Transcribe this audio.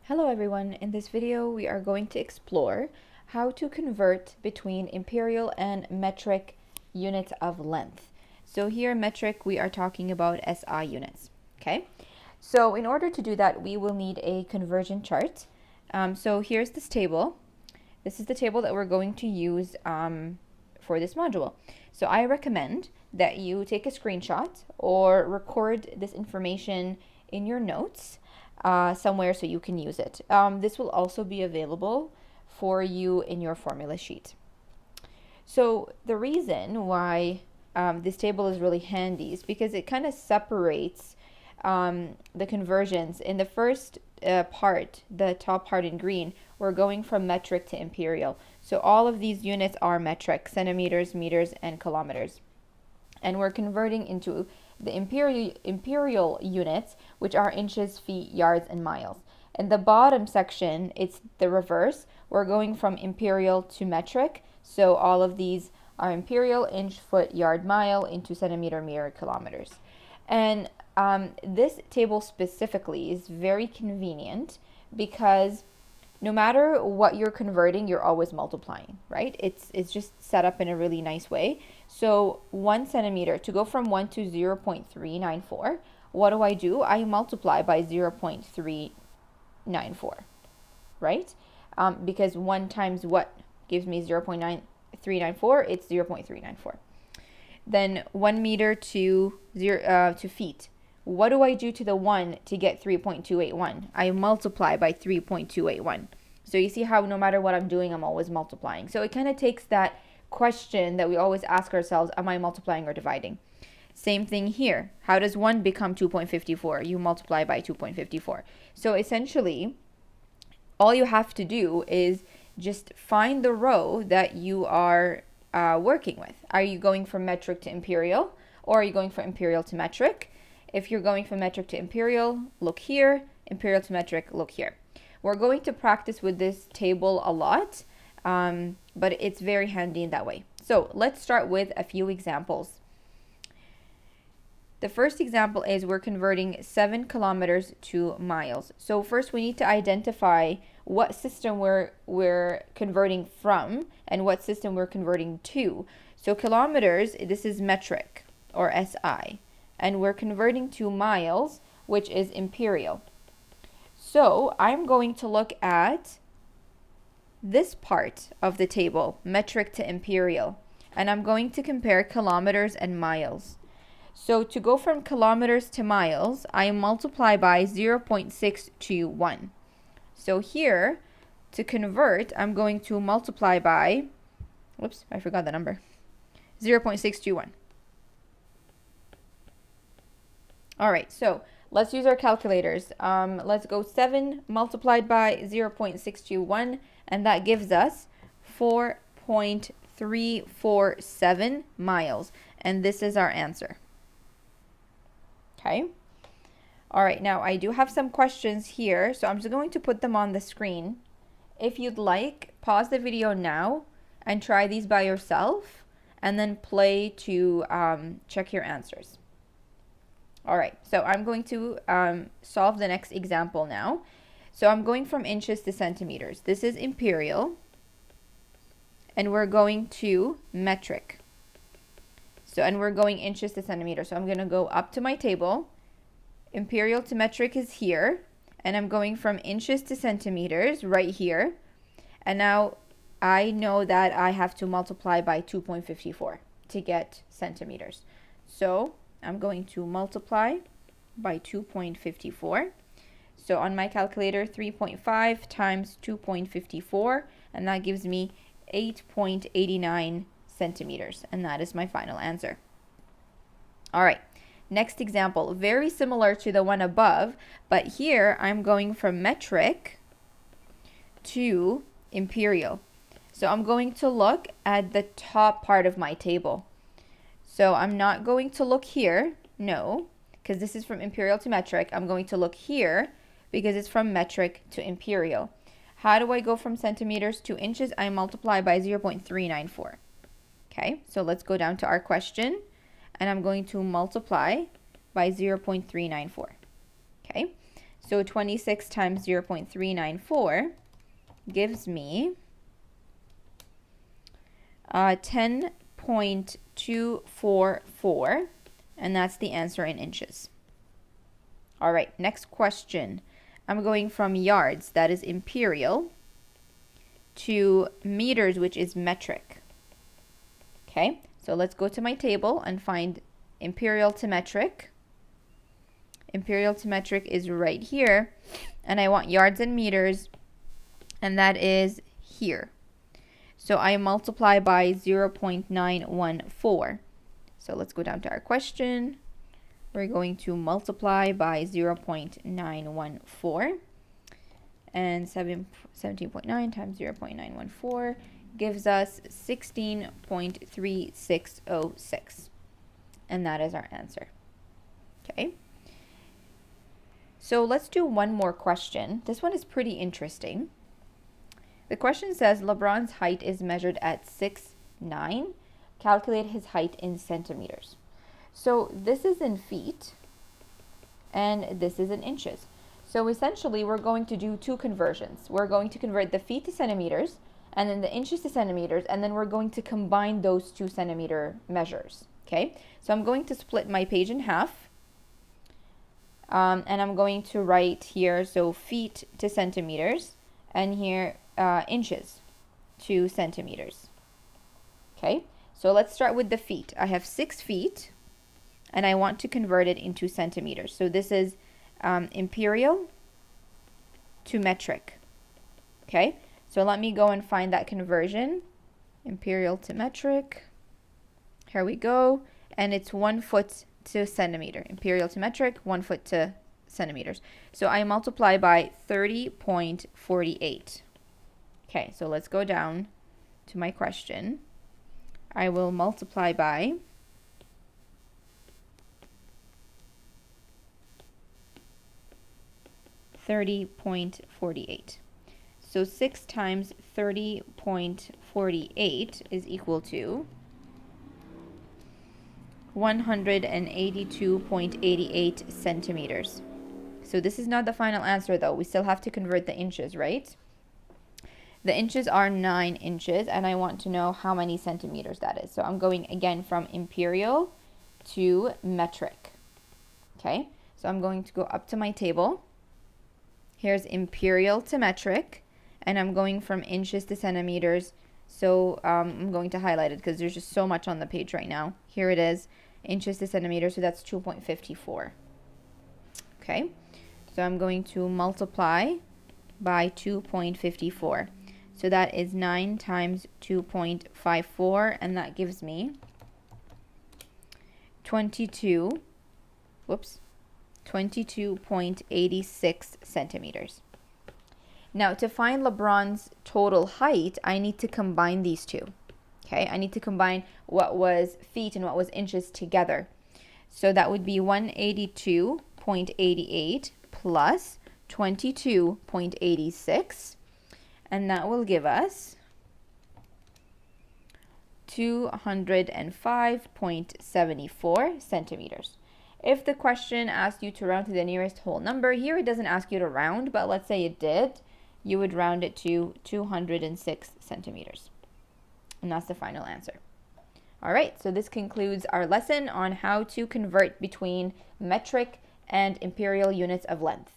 Hello everyone, in this video we are going to explore how to convert between imperial and metric units of length. So here metric we are talking about SI units, okay? So in order to do that we will need a conversion chart. So here's this table. This is the table that we're going to use for this module. So I recommend that you take a screenshot or record this information in your notes somewhere so you can use it. This will also be available for you in your formula sheet. So the reason why this table is really handy is because it kind of separates the conversions. In the first part, the top part in green, we're going from metric to imperial. So all of these units are metric: centimeters, meters, and kilometers. And we're converting into the imperial units, which are inches, feet, yards, and miles. In the bottom section, it's the reverse. We're going from imperial to metric. So all of these are imperial: inch, foot, yard, mile, into centimeter, meter, kilometers. And this table specifically is very convenient because no matter what you're converting, you're always multiplying, right? It's just set up in a really nice way. So 1 centimeter, to go from 1 to 0.394, what do? I multiply by 0.394, right? Because 1 times what gives me 0.394? It's 0.394. Then 1 meter to feet. What do I do to the 1 to get 3.281? I multiply by 3.281. So you see how no matter what I'm doing, I'm always multiplying. So it kind of takes that question that we always ask ourselves, am I multiplying or dividing? Same thing here. How does 1 become 2.54? You multiply by 2.54. So essentially, all you have to do is just find the row that you are working with. Are you going from metric to imperial, or are you going from imperial to metric? If you're going from metric to imperial, look here. Imperial to metric, look here. We're going to practice with this table a lot, but it's very handy in that way. So let's start with a few examples. The first example is we're converting 7 kilometers to miles. So first we need to identify what system we're converting from and what system we're converting to. So kilometers, this is metric or SI. And we're converting to miles, which is imperial. So I'm going to look at this part of the table, metric to imperial, and I'm going to compare kilometers and miles. So to go from kilometers to miles, I multiply by 0.621. So here, to convert, I'm going to multiply by, whoops, I forgot the number, 0.621. All right, so let's use our calculators. Let's go 7 multiplied by 0.621, and that gives us 4.347 miles. And this is our answer. Okay. All right, now I do have some questions here, so I'm just going to put them on the screen. If you'd like, pause the video now and try these by yourself, and then play to check your answers. All right, so I'm going to solve the next example now. So I'm going from inches to centimeters. This is imperial, and we're going to metric. So, and we're going inches to centimeters. So I'm going to go up to my table. Imperial to metric is here, and I'm going from inches to centimeters right here. And now I know that I have to multiply by 2.54 to get centimeters. So I'm going to multiply by 2.54. So on my calculator, 3.5 times 2.54, and that gives me 8.89 centimeters. And that is my final answer. All right, next example, very similar to the one above, but here I'm going from metric to imperial. So I'm going to look at the top part of my table. So I'm not going to look here, no, because this is from imperial to metric. I'm going to look here because it's from metric to imperial. How do I go from centimeters to inches? I multiply by 0.394. Okay, so let's go down to our question, and I'm going to multiply by 0.394. Okay, So 26 times 0.394 gives me 10.244, and that's the answer in inches. All right, next question. I'm going from yards, that is imperial, to meters, which is metric. Okay, so let's go to my table and find imperial to metric. Imperial to metric is right here, and I want yards and meters, and that is here. So I multiply by 0.914. So let's go down to our question. We're going to multiply by 0.914, and 17.9 times 0.914 gives us 16.3606, and that is our answer. Okay, so let's do one more question. This one is pretty interesting. The question says LeBron's height is measured at 6'9". Calculate his height in centimeters. So this is in feet, and this is in inches. So essentially, we're going to do two conversions. We're going to convert the feet to centimeters, and then the inches to centimeters, and then we're going to combine those 2 centimeter measures. Okay, so I'm going to split my page in half, and I'm going to write here, so feet to centimeters, and here inches to centimeters. Okay, so let's start with the feet. I have 6 feet, and I want to convert it into centimeters. So this is imperial to metric. Okay, so let me go and find that conversion. Imperial to metric. Here we go. And it's 1 foot to centimeter. Imperial to metric, 1 foot to centimeters. So I multiply by 30.48. Okay, so let's go down to my question. I will multiply by 30.48. So 6 times 30.48 is equal to 182.88 centimeters. So this is not the final answer though. We still have to convert the inches, right? The inches are 9 inches, and I want to know how many centimeters that is. So I'm going again from imperial to metric. Okay, so I'm going to go up to my table. Here's imperial to metric, and I'm going from inches to centimeters. So I'm going to highlight it because there's just so much on the page right now. Here it is, inches to centimeters, so that's 2.54. Okay, so I'm going to multiply by 2.54. So that is 9 times 2.54, and that gives me 22.86 centimeters. Now, to find LeBron's total height, I need to combine these two. Okay, I need to combine what was feet and what was inches together. So that would be 182.88 plus 22.86, and that will give us 205.74 centimeters. If the question asked you to round to the nearest whole number, here it doesn't ask you to round, but let's say it did, you would round it to 206 centimeters. And that's the final answer. All right, so this concludes our lesson on how to convert between metric and imperial units of length.